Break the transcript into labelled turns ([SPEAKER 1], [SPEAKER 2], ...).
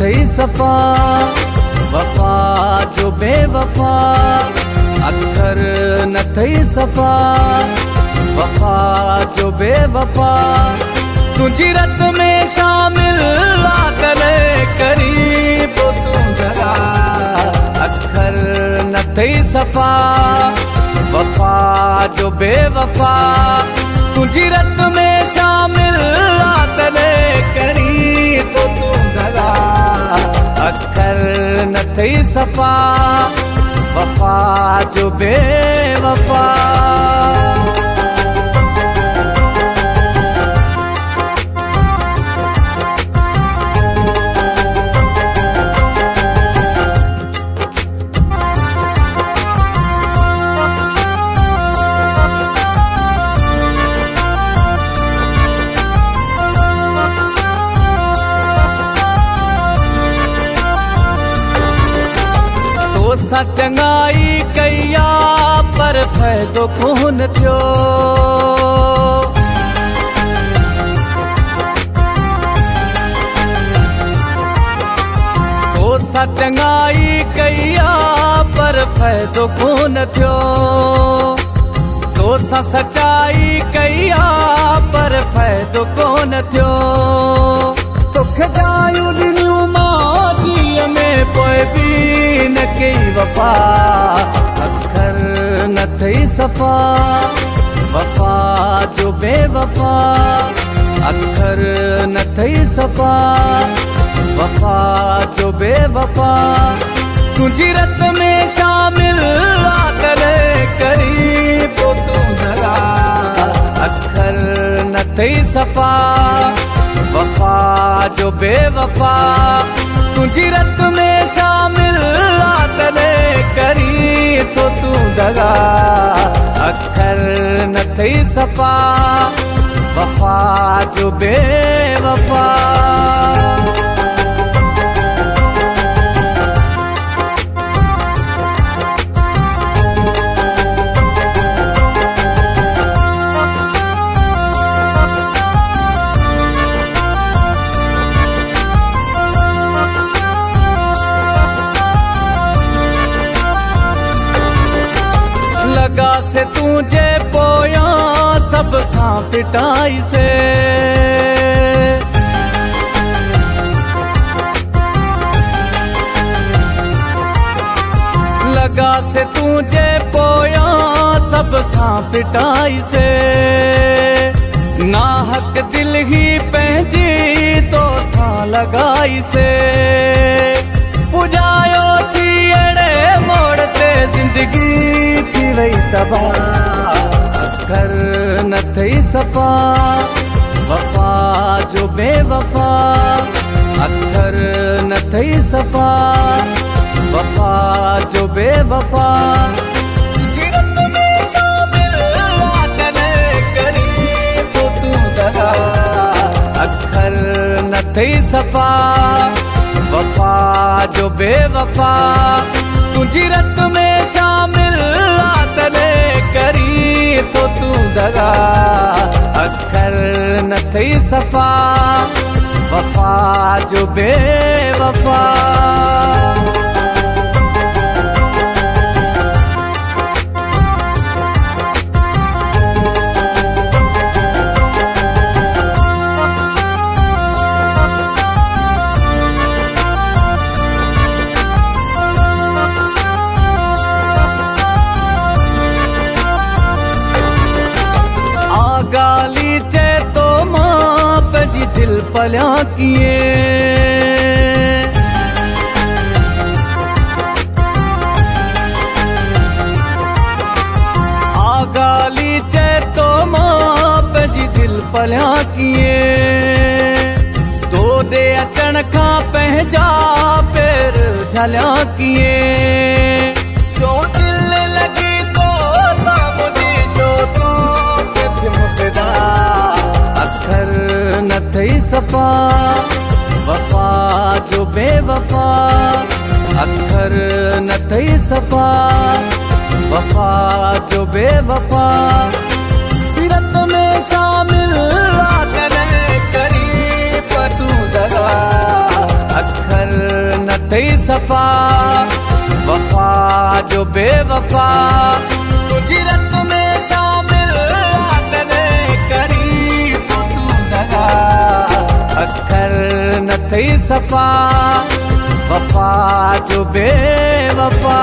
[SPEAKER 1] थई सफ़ा वफ़ा जो बेवफ़ा अखर न थई सफ़ा वफ़ा जो बेवफ़ा तुझी रत में शामिल करे करीब तू जरा अखर न थई सफ़ा वफ़ा जो बेवफ़ा तुझी रत में शामिल करे करीब तू जरा अखर न थई सफ़ा वफ़ा जो बेवफ़ा। सा चंगाई कया पर फ़ाइदो कोन थियो सा चंगाई कया पर फ़ाइदो कोन थियो सा सच्चाई कया पर फ़ाइदो कोन थियो दुख जायूं ॾिनियूं माजीअ में पोइ बि न कई वफ़ा अखर न थई सफ़ा वफ़ा जो बेवफ़ा अखर न थई सफ़ा वफ़ा जो बेवफ़ा तुझी रत में शामिल करे करीब तू जरा अखर न थई सफ़ा वफ़ा जो बेवफ़ा तुझी रत में शामिल करे करीब तू जरा अखर न थई सफ़ा वफ़ा जो बेवफ़ा। लगा से तुझे पोया सब सां पिटाई से लगा से तुझे पोया सब सां पिटाई से नाहक दिल ही पंहिंजी तो सां लगाई से पुॼायो थी अड़े मोड़ ते ज़िंदगी थी वई तबाह अखर न थई सफ़ा वफ़ा जो बेवफ़ा अखर न थई सफ़ा वफ़ा जो बेवफ़ा जीरत में शामिल करे करीब तू जरा अखर न थई सफ़ा वफ़ा जो बेवफ़ा तुझी रत में शामिल करे करीब तू दगा अखर न थई सफ़ा वफ़ा जो बेवफ़ा। गाली चे तो मां पंहिंजी दिल पलिया किए आ गाली चे तो मां पंहिंजी दिल पलिया किए तो दे अचण खां पंहिंजा पेर झलिया किए छो दिल लगी तो सामुझी छो तू अखर न थई सफ़ा वफ़ा जो बेवफ़ा अखर न थई सफ़ा वफ़ा जो बेवफ़ा सीरत में शामिल करे करीब तू जरा अखर बेवफा तुझी रत में शामिल तने करी तू दगा अखर न थई सफ़ा वफ़ा जो बेवफा।